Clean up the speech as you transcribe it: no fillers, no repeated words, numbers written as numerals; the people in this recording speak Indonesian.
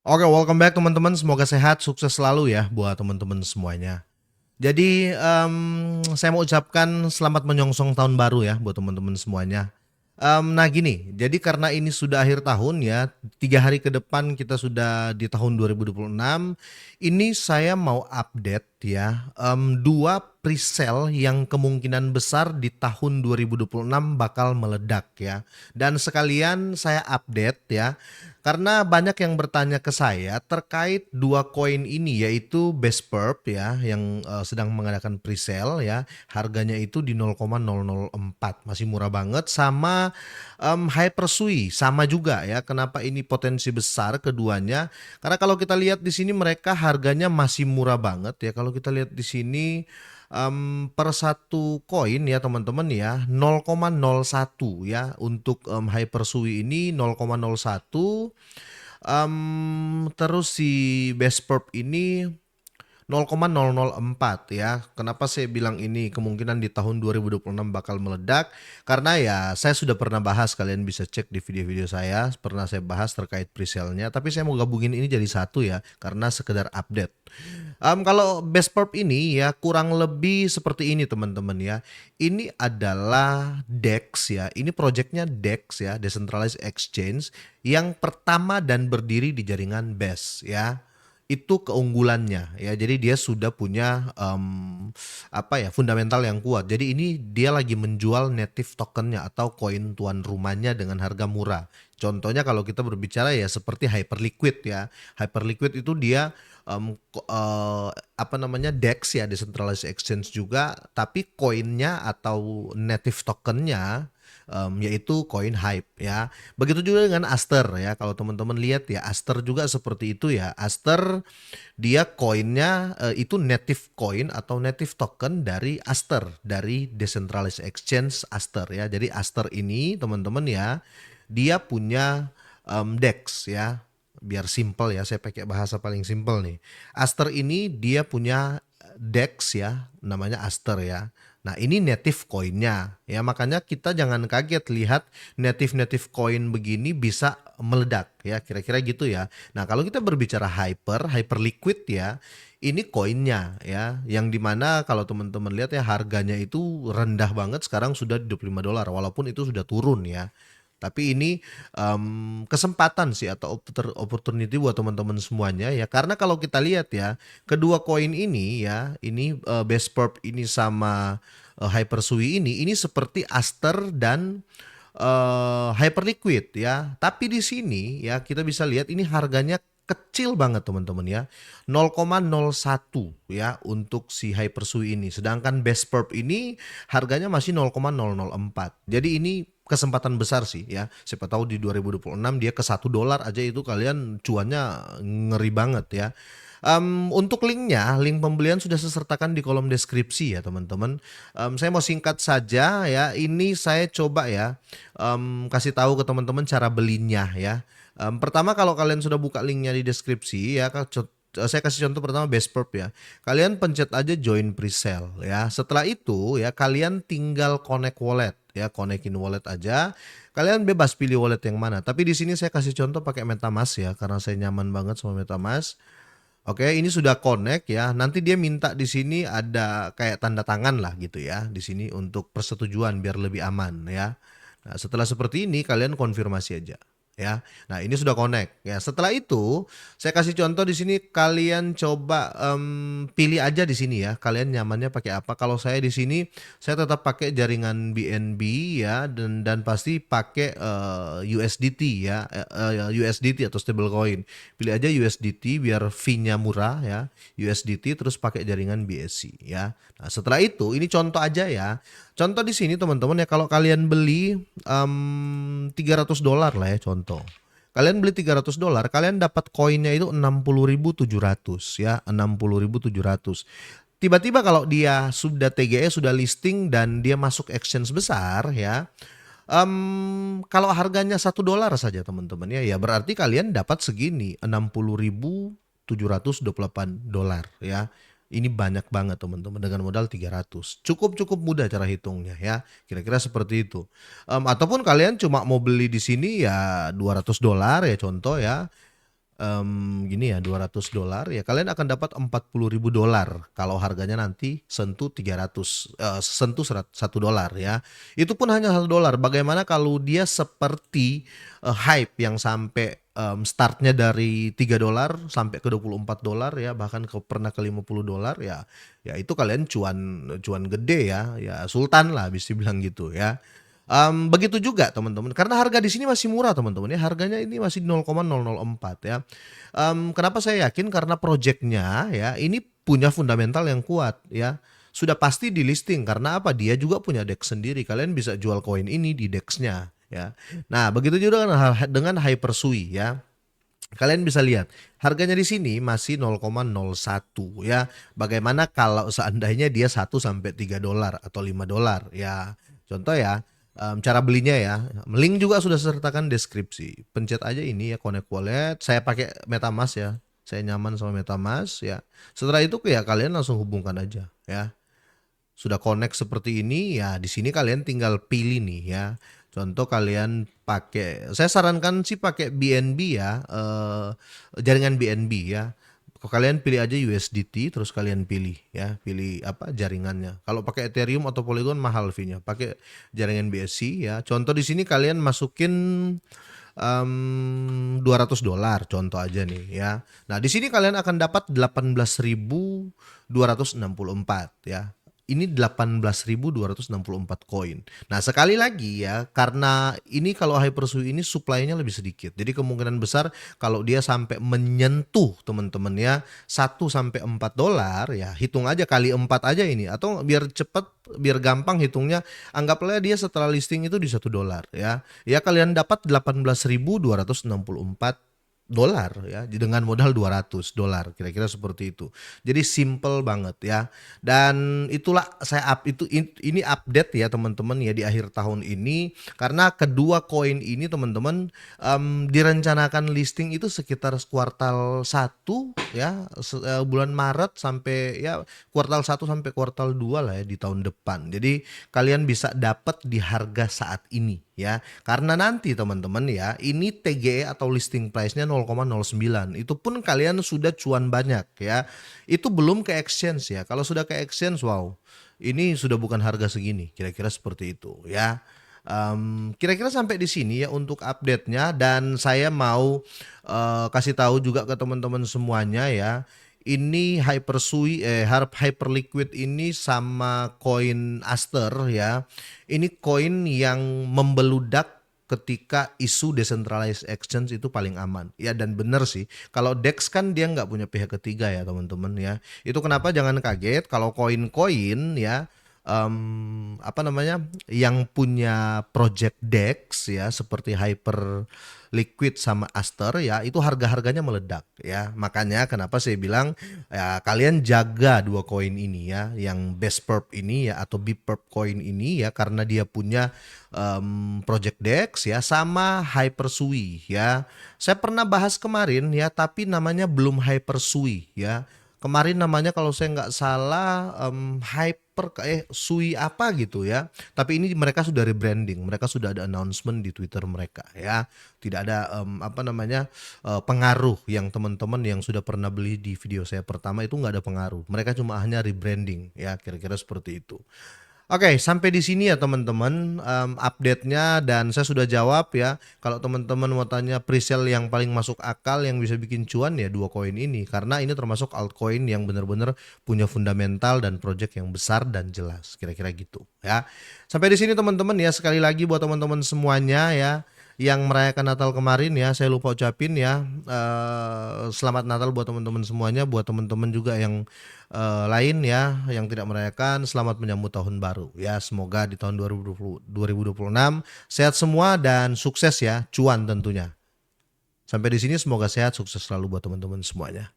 Oke, welcome back teman-teman. Semoga sehat, sukses selalu ya buat teman-teman semuanya. Jadi, saya mau ucapkan selamat menyongsong tahun baru ya buat teman-teman semuanya. Nah gini, jadi karena ini sudah akhir tahun ya, 3 hari ke depan kita sudah di tahun 2026, ini saya mau update ya, 2 presale yang kemungkinan besar di tahun 2026 bakal meledak ya. Dan sekalian saya update ya, karena banyak yang bertanya ke saya terkait 2 koin ini yaitu Best Perp ya yang, sedang mengadakan presale ya, harganya itu di 0,004 masih murah banget sama, Hypersui sama juga ya. Kenapa ini potensi besar keduanya, karena kalau kita lihat di sini mereka harganya masih murah banget ya. Kalau kita lihat di sini, per satu koin ya teman-teman ya 0,01 ya untuk, Hypersui ini 0,01, terus si Best Perp ini 0,004 ya. Kenapa saya bilang ini kemungkinan di tahun 2026 bakal meledak? Karena ya saya sudah pernah bahas, kalian bisa cek di video-video saya, pernah saya bahas terkait presale-nya, tapi saya mau gabungin ini jadi satu ya, karena sekedar update. Kalau Best Perp ini ya kurang lebih seperti ini teman-teman ya. Ini adalah DEX ya. Ini projectnya DEX ya, Decentralized Exchange yang pertama dan berdiri di jaringan BES ya. Itu keunggulannya ya. Jadi dia sudah punya apa ya fundamental yang kuat. Jadi ini dia lagi menjual native tokennya atau koin tuan rumahnya dengan harga murah. Contohnya kalau kita berbicara ya seperti Hyperliquid ya. Hyperliquid itu dia apa namanya DEX ya, Decentralized Exchange juga, tapi koinnya atau native tokennya yaitu koin Hype ya. Begitu juga dengan Aster ya. Kalau teman-teman lihat ya, Aster juga seperti itu ya. Aster dia koinnya itu native coin atau native token dari Aster, dari Decentralized Exchange Aster ya. Jadi Aster ini teman-teman ya, dia punya DEX ya. Biar simple ya, saya pakai bahasa paling simple nih. Aster ini dia punya DEX ya, namanya Aster ya. Nah ini native coinnya ya, makanya kita jangan kaget lihat native coin begini bisa meledak ya, kira-kira gitu ya. Nah kalau kita berbicara Hyperliquid ya, ini koinnya ya, yang dimana kalau teman-teman lihat ya harganya itu rendah banget, sekarang sudah di $25 walaupun itu sudah turun ya. Tapi ini kesempatan sih atau opportunity buat teman-teman semuanya ya. Karena kalau kita lihat ya, kedua koin ini ya, ini Best Perp ini sama Hypersui ini seperti Aster dan Hyperliquid ya. Tapi di sini ya kita bisa lihat ini harganya kecil banget teman-teman ya. 0,01 ya untuk si Hypersui ini. Sedangkan Best Perp ini harganya masih 0,004. Jadi ini kesempatan besar sih ya. Siapa tahu di 2026 dia ke $1 aja itu kalian cuannya ngeri banget ya. Untuk linknya, link pembelian sudah saya sertakan di kolom deskripsi ya teman-teman. Saya mau singkat saja ya. Ini saya coba ya kasih tahu ke teman-teman cara belinya ya. Pertama kalau kalian sudah buka linknya di deskripsi ya, saya kasih contoh pertama Best Perp ya. Kalian pencet aja join presale ya. Setelah itu ya kalian tinggal connect wallet ya, konekin wallet aja. Kalian bebas pilih wallet yang mana. Tapi di sini saya kasih contoh pakai MetaMask ya karena saya nyaman banget sama MetaMask. Oke, ini sudah connect ya. Nanti dia minta di sini ada kayak tanda tangan lah gitu ya di sini untuk persetujuan biar lebih aman ya. Nah, setelah seperti ini kalian konfirmasi aja ya. Nah, ini sudah connect ya. Setelah itu saya kasih contoh di sini kalian coba pilih aja di sini ya. Kalian nyamannya pakai apa? Kalau saya di sini saya tetap pakai jaringan BNB ya dan pasti pakai USDT ya, USDT atau stablecoin. Pilih aja USDT biar fee-nya murah ya. USDT terus pakai jaringan BSC ya. Nah, setelah itu ini contoh aja ya. Contoh di sini teman-teman ya kalau kalian beli $300 lah ya contoh. Kalian beli $300, kalian dapat koinnya itu 60.700 ya, 60.700. Tiba-tiba kalau dia sudah TGE sudah listing dan dia masuk exchange besar ya, kalau harganya $1 saja teman-teman ya, ya berarti kalian dapat segini 60.728 ya. Ini banyak banget teman-teman dengan modal 300. Cukup mudah cara hitungnya ya. Kira-kira seperti itu. Ataupun kalian cuma mau beli di sini ya $200 ya contoh ya. gini ya $200 ya kalian akan dapat $40.000 kalau harganya nanti sentuh 300 sentuh $1 ya. Itu pun hanya $1. Bagaimana kalau dia seperti hype yang sampai startnya dari $3 sampai ke $24 ya bahkan pernah ke $50 ya. Ya itu kalian cuan cuan gede ya, ya sultan lah bisa bilang gitu ya. Begitu juga teman-teman, karena harga di sini masih murah teman-teman ya, harganya ini masih 0,004 ya. Kenapa saya yakin? Karena projeknya ya, ini punya fundamental yang kuat ya. Sudah pasti di listing karena apa? Dia juga punya DEX sendiri. Kalian bisa jual koin ini di DEX-nya ya. Nah, begitu juga dengan Hypersui ya. Kalian bisa lihat harganya di sini masih 0,01 ya. Bagaimana kalau seandainya dia 1 sampai $3 atau $5 ya. Contoh ya, cara belinya ya. Link juga sudah saya sertakan deskripsi. Pencet aja ini ya Connect Wallet. Saya pakai MetaMask ya. Saya nyaman sama MetaMask ya. Setelah itu ya kalian langsung hubungkan aja ya. Sudah connect seperti ini ya di sini kalian tinggal pilih nih ya. Contoh kalian pakai, saya sarankan sih pakai BNB ya, jaringan BNB ya. Kalian pilih aja USDT terus kalian pilih ya, pilih apa jaringannya. Kalau pakai Ethereum atau Polygon mahal fee-nya. Pakai jaringan BSC ya. Contoh di sini kalian masukin $200 contoh aja nih ya. Nah, di sini kalian akan dapat 18.264 ya. Ini 18.264 koin. Nah, sekali lagi ya, karena ini kalau Hypersui ini supply-nya lebih sedikit. Jadi kemungkinan besar kalau dia sampai menyentuh teman-teman ya 1 sampai $4 ya, hitung aja kali 4 aja ini atau biar cepat biar gampang hitungnya anggaplah dia setelah listing itu di $1 ya. Ya kalian dapat 18.264 dolar ya dengan modal $200 kira-kira seperti itu. Jadi simple banget ya. Dan itulah saya ini update ya teman-teman ya di akhir tahun ini karena kedua koin ini teman-teman direncanakan listing itu sekitar kuartal 1 ya bulan Maret sampai ya kuartal 1 sampai kuartal 2 lah ya di tahun depan. Jadi kalian bisa dapat di harga saat ini ya. Karena nanti teman-teman ya ini TGE atau listing price-nya 0,09. Itu pun kalian sudah cuan banyak ya. Itu belum ke exchange ya. Kalau sudah ke exchange wow. Ini sudah bukan harga segini. Kira-kira seperti itu ya. Kira-kira sampai di sini ya untuk update-nya dan saya mau kasih tahu juga ke teman-teman semuanya ya. Ini Hypersui Hyperliquid ini sama koin Aster ya. Ini koin yang membeludak ketika isu decentralized exchange itu paling aman. Ya dan benar sih. Kalau DEX kan dia nggak punya pihak ketiga ya teman-teman ya. Itu kenapa jangan kaget kalau koin-koin ya apa namanya yang punya project DEX ya seperti Hyper Liquid sama Aster ya itu harga-harganya meledak ya. Makanya kenapa saya bilang ya kalian jaga dua koin ini ya, yang Best Perp ini ya atau Bip Perp coin ini ya karena dia punya Project DEX ya sama Hypersui ya. Saya pernah bahas kemarin ya tapi namanya belum Hypersui ya. Kemarin namanya kalau saya nggak salah Sui apa gitu ya. Tapi ini mereka sudah rebranding, mereka sudah ada announcement di Twitter mereka ya. Tidak ada apa namanya pengaruh yang teman-teman yang sudah pernah beli di video saya pertama itu nggak ada pengaruh. Mereka cuma hanya rebranding ya, kira-kira seperti itu. Oke, sampai di sini ya teman-teman update-nya dan saya sudah jawab ya. Kalau teman-teman mau tanya presale yang paling masuk akal yang bisa bikin cuan ya dua koin ini karena ini termasuk altcoin yang benar-benar punya fundamental dan project yang besar dan jelas. Kira-kira gitu ya. Sampai di sini teman-teman ya sekali lagi buat teman-teman semuanya ya yang merayakan Natal kemarin ya saya lupa ucapin ya selamat Natal buat teman-teman semuanya, buat teman-teman juga yang lain ya yang tidak merayakan selamat menyambut tahun baru ya, semoga di tahun 2026 sehat semua dan sukses ya, cuan tentunya. Sampai di sini semoga sehat sukses selalu buat teman-teman semuanya.